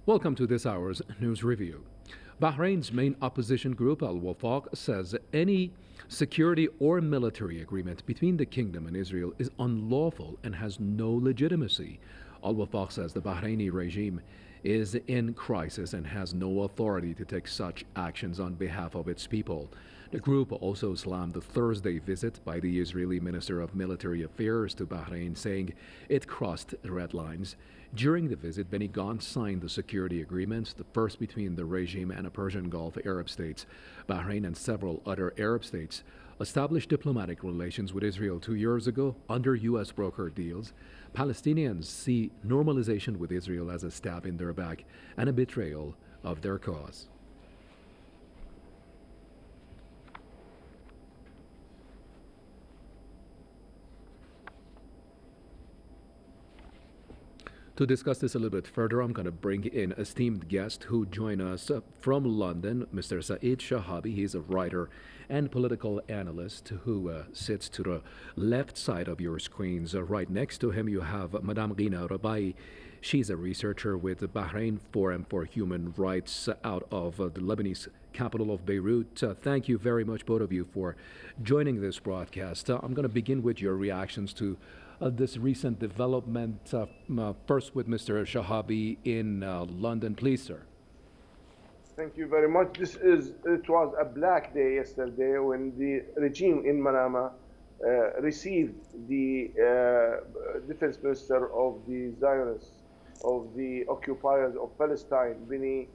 Welcome to this hour's news review. Bahrain's main opposition group, Al Wefaq, says any security or military agreement between the kingdom and Israel is unlawful and has no legitimacy. Al Wefaq says the Bahraini regime is in crisis and has no authority to take such actions on behalf of its people. The group also slammed the Thursday visit by the Israeli Minister of Military Affairs to Bahrain, saying it crossed red lines. During the visit, Benny Gantz signed the security agreements, the first between the regime and a Persian Gulf Arab states. Bahrain and several other Arab states established diplomatic relations with Israel 2 years ago under U.S. brokered deals. Palestinians see normalization with Israel as a stab in their back and a betrayal of their cause. To discuss this a little bit further, I'm going to bring in esteemed guest who join us from London, Mr. Saeed Shahabi. He's a writer and political analyst who sits to the left side of your screens. Right next to him, you have Madame Ghina Rebai. She's a researcher with the Bahrain Forum for Human Rights out of the Lebanese capital of Beirut. Thank you very much, both of you, for joining this broadcast. I'm going to begin with your reactions to this recent development. First with Mr. Shahabi in London, please, sir. Thank you very much. It was a black day yesterday when the regime in Manama received the defense minister of the Zionists, of the occupiers of Palestine, Benny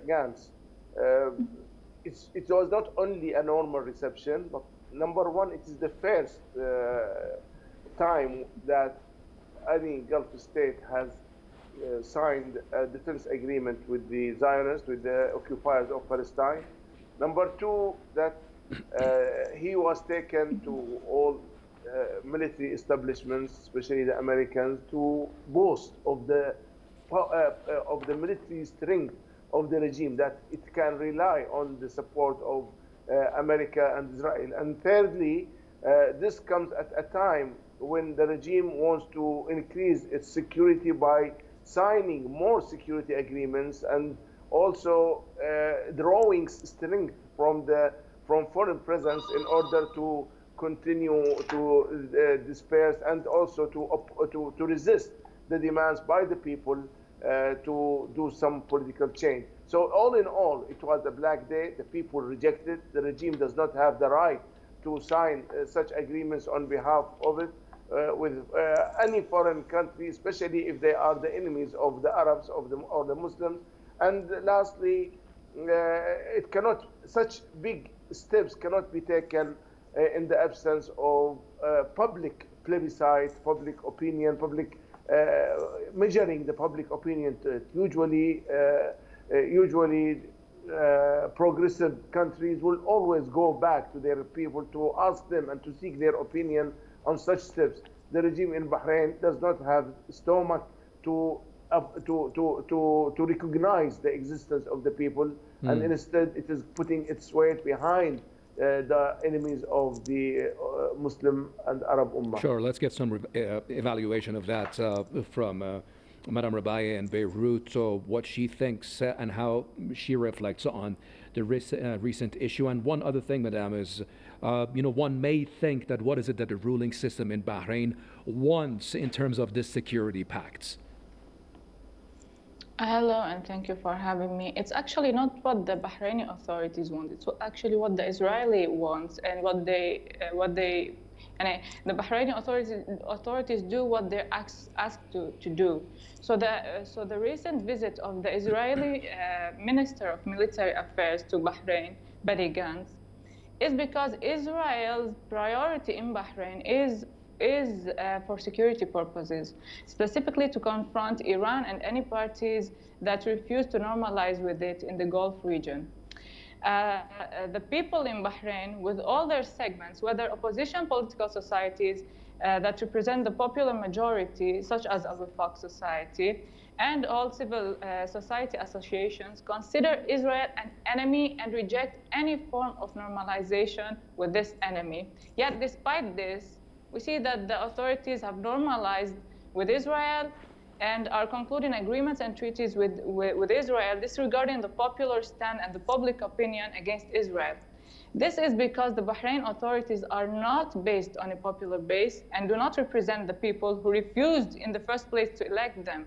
Gantz. It was not only a normal reception, but number one, it is the first time that any Gulf state has signed a defense agreement with the Zionists, with the occupiers of Palestine. Number two, that he was taken to all military establishments, especially the Americans, to boast of the military strength of the regime, that it can rely on the support of America and Israel. And thirdly, this comes at a time when the regime wants to increase its security by signing more security agreements and also drawing strength from foreign presence in order to continue to disperse and also to resist the demands by the people to do some political change. So all in all, it was a black day. The people rejected. The regime does not have the right to sign such agreements on behalf of it with any foreign country, especially if they are the enemies of the Arabs or the Muslims. And lastly, such big steps cannot be taken in the absence of public plebiscite, public opinion, measuring the public opinion. Usually progressive countries will always go back to their people to ask them and to seek their opinion on such steps. The regime in Bahrain does not have stomach to recognize the existence of the people, and instead it is putting its weight behind the enemies of the Muslim and Arab Ummah. Sure, let's get some evaluation of that from Madame Rebai in Beirut, so what she thinks and how she reflects on the recent issue. And one other thing, Madame, is one may think that what is it that the ruling system in Bahrain wants in terms of this security pacts? Hello, and thank you for having me. It's actually not what the Bahraini authorities want. It's actually what the Israeli wants, and the Bahraini authorities do what they're asked to do. So the recent visit of the Israeli Minister of Military Affairs to Bahrain, Benny Gantz, is because Israel's priority in Bahrain is for security purposes, specifically to confront Iran and any parties that refuse to normalize with it in the Gulf region. The people in Bahrain, with all their segments, whether opposition political societies that represent the popular majority, such as Al-Wefaq Society, and all civil society associations, consider Israel an enemy and reject any form of normalization with this enemy. Yet, despite this, we see that the authorities have normalized with Israel and are concluding agreements and treaties with Israel, disregarding the popular stand and the public opinion against Israel. This is because the Bahrain authorities are not based on a popular base and do not represent the people who refused in the first place to elect them.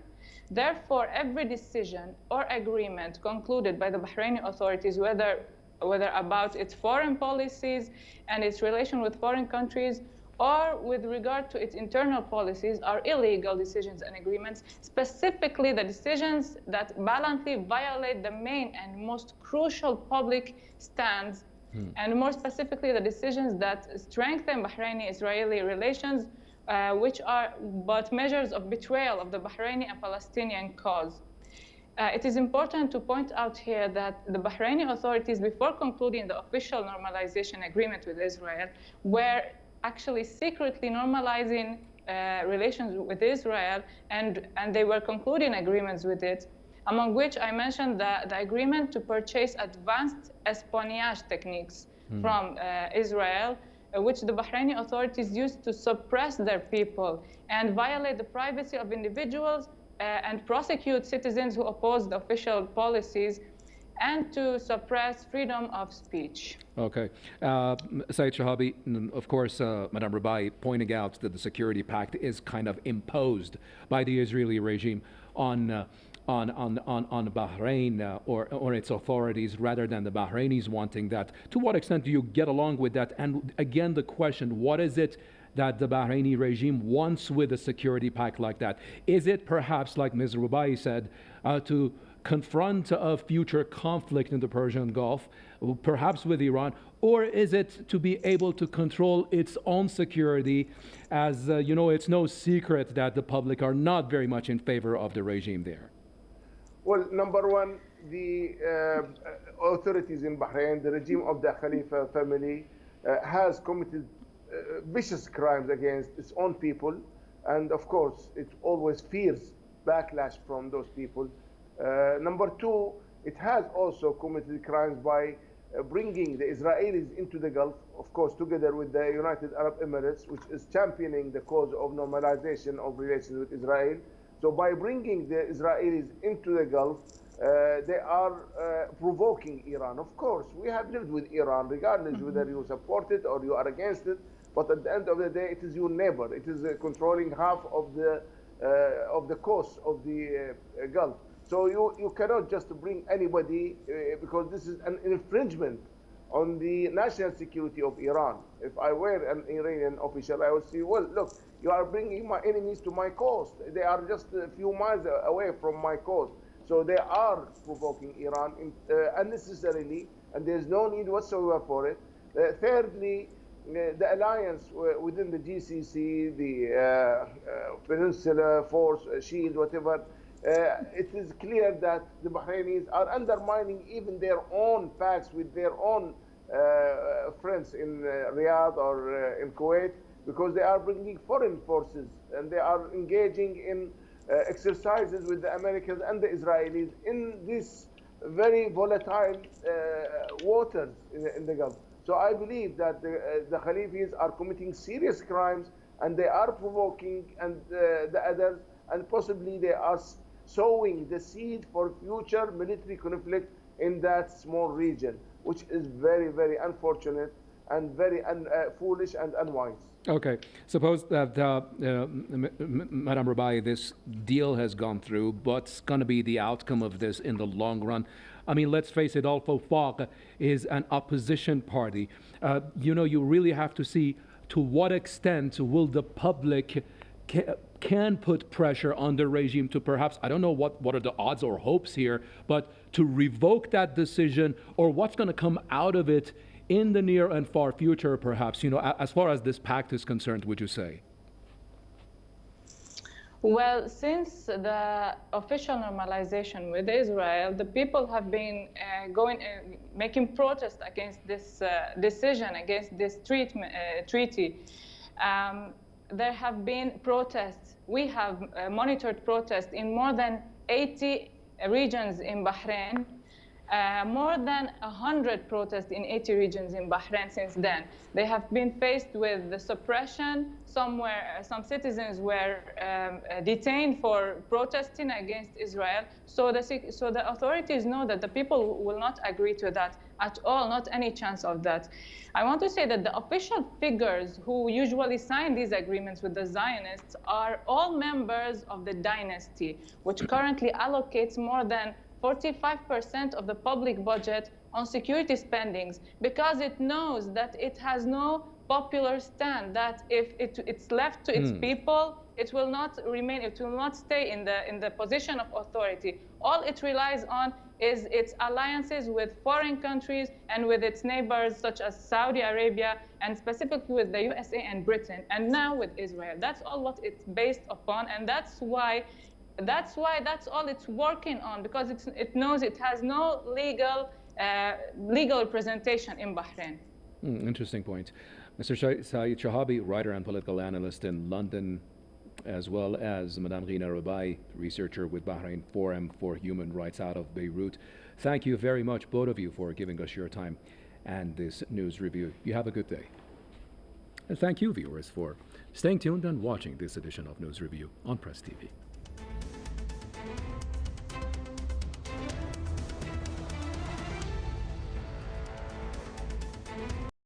Therefore, every decision or agreement concluded by the Bahraini authorities, whether about its foreign policies and its relation with foreign countries, or with regard to its internal policies, are illegal decisions and agreements, specifically the decisions that blatantly violate the main and most crucial public stands, and more specifically the decisions that strengthen Bahraini-Israeli relations, which are but measures of betrayal of the Bahraini and Palestinian cause. It is important to point out here that the Bahraini authorities, before concluding the official normalization agreement with Israel, were actually secretly normalizing relations with Israel, and they were concluding agreements with it, among which I mentioned the agreement to purchase advanced espionage techniques from Israel, which the Bahraini authorities used to suppress their people and violate the privacy of individuals and prosecute citizens who oppose the official policies, and to suppress freedom of speech. Okay. Saeed Shahabi, of course, Madame Rebai pointing out that the Security Pact is kind of imposed by the Israeli regime on Bahrain or its authorities, rather than the Bahrainis wanting that. To what extent do you get along with that? And again, the question, what is it that the Bahraini regime wants with a security pact like that? Is it perhaps, like Ms. Rebai said, to confront a future conflict in the Persian Gulf, perhaps with Iran, or is it to be able to control its own security? As you know, it's no secret that the public are not very much in favor of the regime there. Well, number one, the authorities in Bahrain, the regime of the Khalifa family, has committed vicious crimes against its own people, and of course, it always fears backlash from those people. Number two, it has also committed crimes by bringing the Israelis into the Gulf, of course, together with the United Arab Emirates, which is championing the cause of normalization of relations with Israel. So by bringing the Israelis into the Gulf, they are provoking Iran. Of course, we have lived with Iran, regardless whether you support it or you are against it. But at the end of the day, it is your neighbor. It is controlling half of the coast of the Gulf. So you cannot just bring anybody because this is an infringement on the national security of Iran. If I were an Iranian official, I would say, well, look, you are bringing my enemies to my coast. They are just a few miles away from my coast. So they are provoking Iran unnecessarily, and there's no need whatsoever for it. Thirdly, the alliance within the GCC, the Peninsula Force, Shield, whatever, it is clear that the Bahrainis are undermining even their own pacts with their own friends in Riyadh or in Kuwait, because they are bringing foreign forces and they are engaging in exercises with the Americans and the Israelis in this very volatile waters in the Gulf. So I believe that the Khalifis are committing serious crimes, and they are provoking the others, and possibly they are sowing the seed for future military conflict in that small region, which is very, very unfortunate and very foolish and unwise. Okay, suppose that, Madame Rebai, this deal has gone through. What's going to be the outcome of this in the long run? I mean, let's face it, Wefaq is an opposition party. You really have to see to what extent will the public can put pressure on the regime to perhaps, I don't know what are the odds or hopes here, but to revoke that decision, or what's going to come out of it in the near and far future, perhaps, as far as this pact is concerned, would you say? Well, since the official normalization with Israel, the people have been making protests against this decision, against this treaty. There have been protests. We have monitored protests in more than 80 regions in Bahrain. More than 100 protests in 80 regions in Bahrain since then. They have been faced with the suppression. Some citizens were detained for protesting against Israel. So the authorities know that the people will not agree to that at all, not any chance of that. I want to say that the official figures who usually sign these agreements with the Zionists are all members of the dynasty, which currently allocates more than 45% of the public budget on security spendings, because it knows that it has no popular stand, that if it's left to its people, it will not remain, it will not stay in the position of authority. All it relies on is its alliances with foreign countries and with its neighbors such as Saudi Arabia, and specifically with the USA and Britain, and now with Israel. That's all what it's based upon, and that's that's all it's working on, because it knows it has no legal representation in Bahrain. Interesting point. Mr. Saeed Shahabi, writer and political analyst in London, as well as Madame Ghina Rebai, researcher with Bahrain Forum for Human Rights out of Beirut. Thank you very much, both of you, for giving us your time and this news review. You have a good day. And thank you, viewers, for staying tuned and watching this edition of News Review on Press TV.